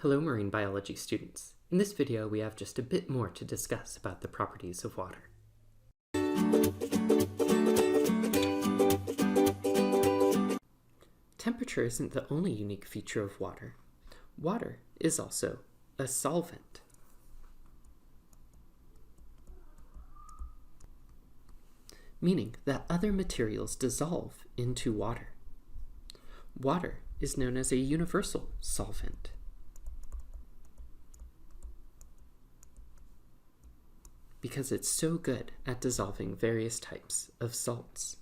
Hello marine biology students. In this video we have just a bit more to discuss about the properties of water. Temperature isn't the only unique feature of water. Water is also a solvent. Meaning that other materials dissolve into water. Water is known as a universal solvent. Because it's so good at dissolving various types of salts.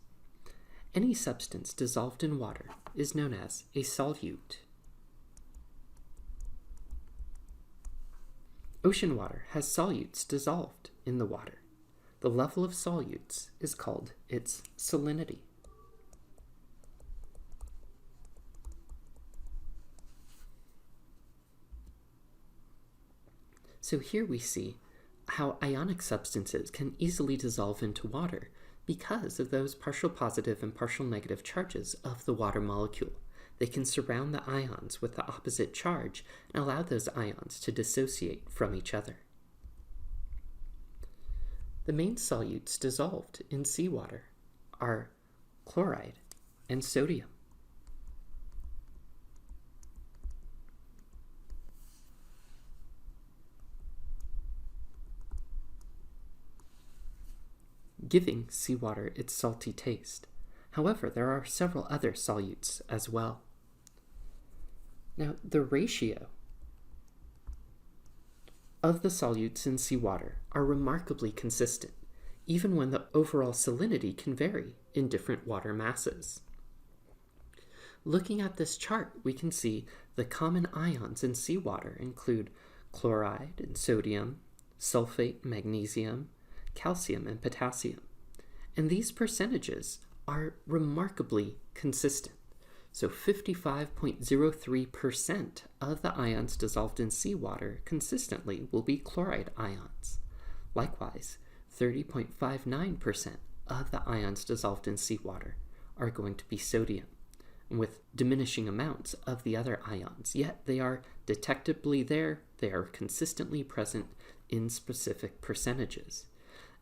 Any substance dissolved in water is known as a solute. Ocean water has solutes dissolved in the water. The level of solutes is called its salinity. So here we see how ionic substances can easily dissolve into water because of those partial positive and partial negative charges of the water molecule. They can surround the ions with the opposite charge and allow those ions to dissociate from each other. The main solutes dissolved in seawater are chloride and sodium. Giving seawater its salty taste. However, there are several other solutes as well. Now, the ratio of the solutes in seawater are remarkably consistent, even when the overall salinity can vary in different water masses. Looking at this chart, we can see the common ions in seawater include chloride and sodium, sulfate, magnesium, calcium, and potassium. And these percentages are remarkably consistent. So 55.03% of the ions dissolved in seawater consistently will be chloride ions. Likewise, 30.59% of the ions dissolved in seawater are going to be sodium, with diminishing amounts of the other ions, yet they are detectably there, they are consistently present in specific percentages.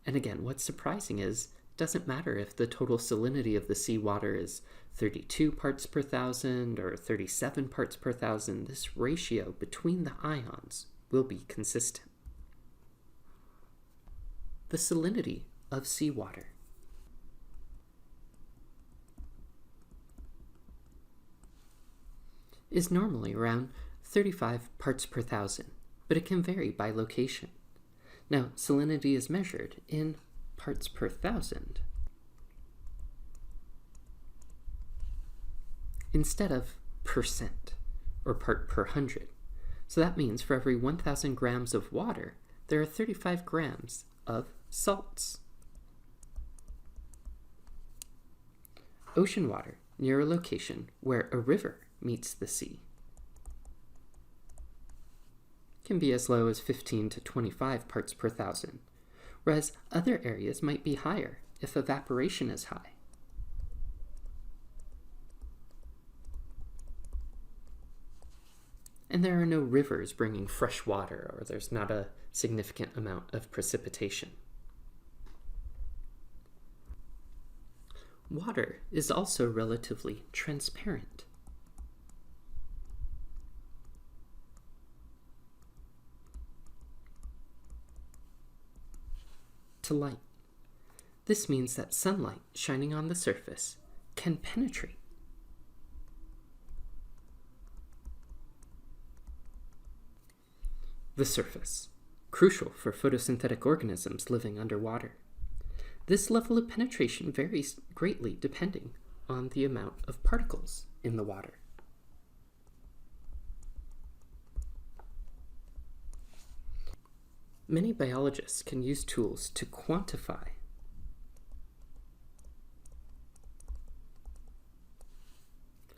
And again, what's surprising is it doesn't matter if the total salinity of the seawater is 32 parts per thousand or 37 parts per thousand, this ratio between the ions will be consistent. The salinity of seawater. Is normally around 35 parts per thousand, but it can vary by location. Now, salinity is measured in parts per thousand instead of percent or part per hundred. So that means for every 1,000 grams of water, there are 35 grams of salts. Ocean water near a location where a river meets the sea can be as low as 15 to 25 parts per thousand, whereas other areas might be higher if evaporation is high. And there are no rivers bringing fresh water, or there's not a significant amount of precipitation. Water is also relatively transparent. To light. This means that sunlight shining on the surface can penetrate. The surface, crucial for photosynthetic organisms living underwater. This level of penetration varies greatly depending on the amount of particles in the water. Many biologists can use tools to quantify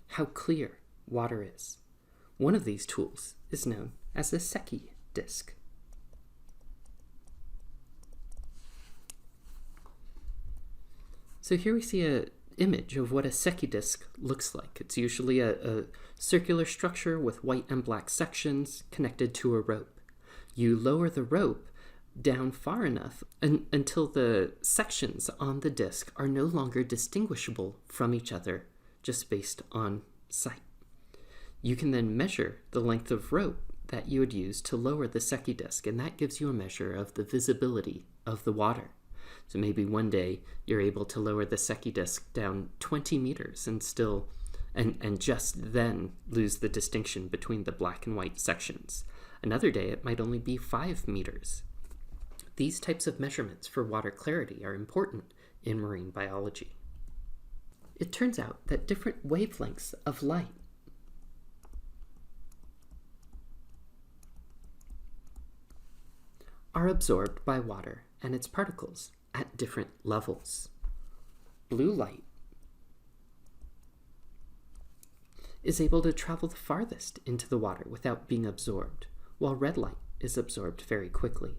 how clear water is. One of these tools is known as the Secchi disk. So here we see an image of what a Secchi disk looks like. It's usually a circular structure with white and black sections connected to a rope. You lower the rope down far enough until the sections on the disk are no longer distinguishable from each other just based on sight. You can then measure the length of rope that you would use to lower the Secchi disk, and that gives you a measure of the visibility of the water. So maybe one day you're able to lower the Secchi disk down 20 meters and just then lose the distinction between the black and white sections. Another day it might only be 5 meters. These types of measurements for water clarity are important in marine biology. It turns out that different wavelengths of light are absorbed by water and its particles at different levels. Blue light is able to travel the farthest into the water without being absorbed, while red light is absorbed very quickly.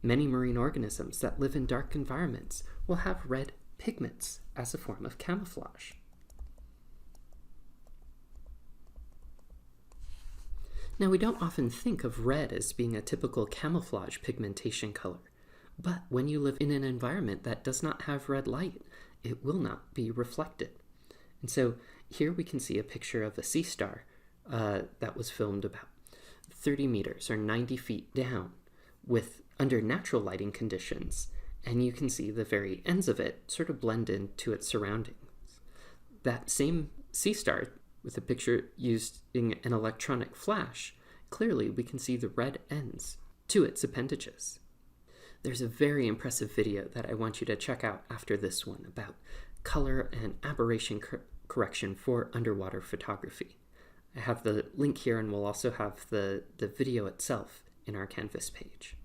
Many marine organisms that live in dark environments will have red pigments as a form of camouflage. Now, we don't often think of red as being a typical camouflage pigmentation color, but when you live in an environment that does not have red light, it will not be reflected. And so here we can see a picture of a sea star that was filmed about 30 meters or 90 feet down under natural lighting conditions, and you can see the very ends of it sort of blend into its surroundings. That same sea star with a picture using an electronic flash, clearly we can see the red ends to its appendages. There's a very impressive video that I want you to check out after this one about color and aberration correction for underwater photography. I have the link here, and we'll also have the video itself in our Canvas page.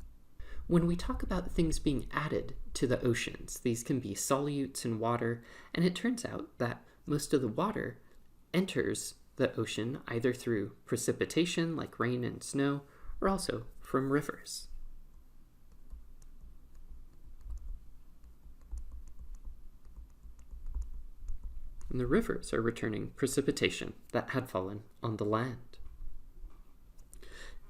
When we talk about things being added to the oceans, these can be solutes in water, and it turns out that most of the water enters the ocean either through precipitation like rain and snow, or also from rivers. And the rivers are returning precipitation that had fallen on the land.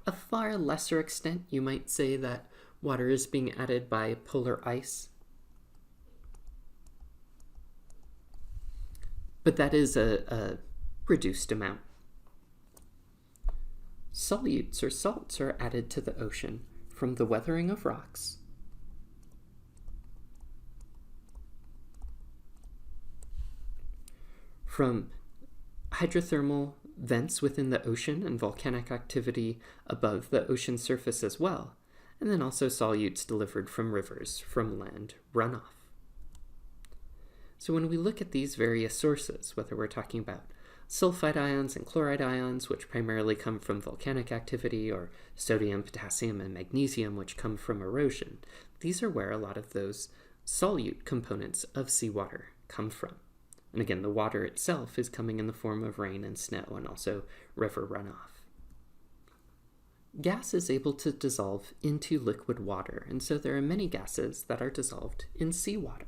A far lesser extent, you might say that water is being added by polar ice. But that is a reduced amount. Solutes or salts are added to the ocean from the weathering of rocks, from hydrothermal vents within the ocean and volcanic activity above the ocean surface as well, and then also solutes delivered from rivers from land runoff. So when we look at these various sources, whether we're talking about sulfide ions and chloride ions, which primarily come from volcanic activity, or sodium, potassium, and magnesium, which come from erosion, these are where a lot of those solute components of seawater come from. And again, the water itself is coming in the form of rain and snow and also river runoff. Gas is able to dissolve into liquid water, and so there are many gases that are dissolved in seawater.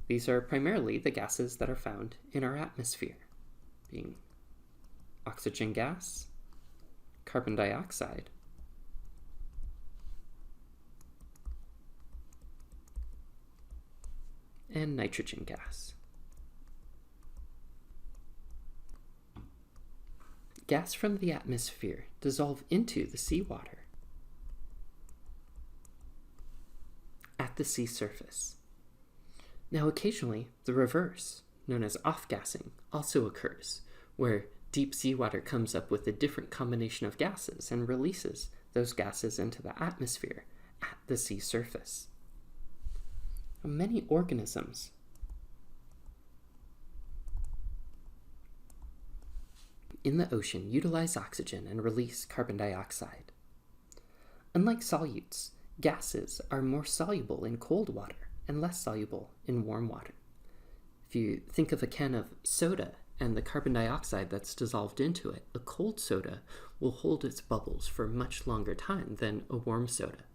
These are primarily the gases that are found in our atmosphere, being oxygen gas, carbon dioxide, and nitrogen gas. Gas from the atmosphere dissolve into the seawater at the sea surface. Now, occasionally, the reverse, known as off-gassing, also occurs, where deep seawater comes up with a different combination of gases and releases those gases into the atmosphere at the sea surface. Many organisms in the ocean utilize oxygen and release carbon dioxide. Unlike solutes, gases are more soluble in cold water and less soluble in warm water. If you think of a can of soda and the carbon dioxide that's dissolved into it, a cold soda will hold its bubbles for a much longer time than a warm soda.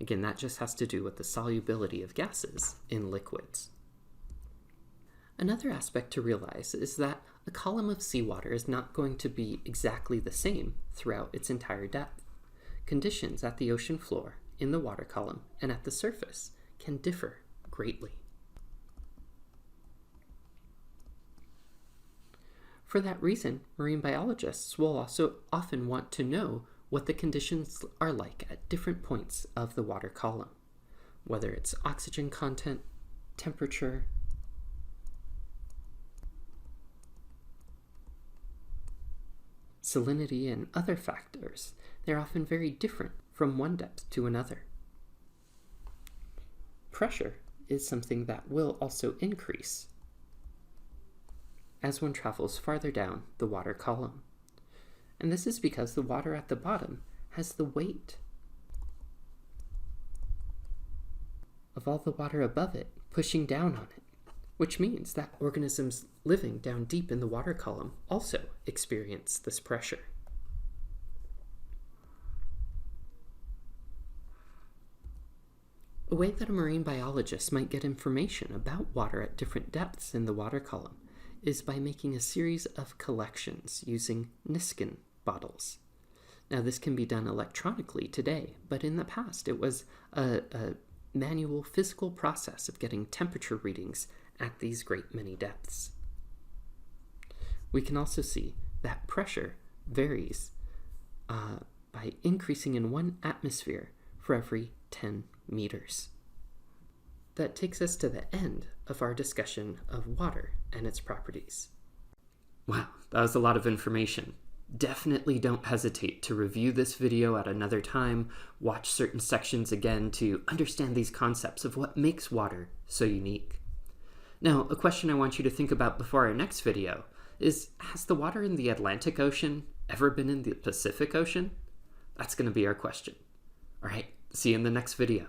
Again, that just has to do with the solubility of gases in liquids. Another aspect to realize is that a column of seawater is not going to be exactly the same throughout its entire depth. Conditions at the ocean floor, in the water column, and at the surface can differ greatly. For that reason, marine biologists will also often want to know what the conditions are like at different points of the water column, whether it's oxygen content, temperature, salinity, and other factors. They're often very different from one depth to another. Pressure is something that will also increase as one travels farther down the water column. And this is because the water at the bottom has the weight of all the water above it pushing down on it, which means that organisms living down deep in the water column also experience this pressure. A way that a marine biologist might get information about water at different depths in the water column is by making a series of collections using Niskin bottles. Now, this can be done electronically today, but in the past it was a manual physical process of getting temperature readings at these great many depths. We can also see that pressure varies by increasing in 1 atmosphere for every 10 meters. That takes us to the end of our discussion of water and its properties. Wow, that was a lot of information. Definitely don't hesitate to review this video at another time, watch certain sections again to understand these concepts of what makes water so unique. Now, a question I want you to think about before our next video is, has the water in the Atlantic Ocean ever been in the Pacific Ocean? That's going to be our question. All right, see you in the next video.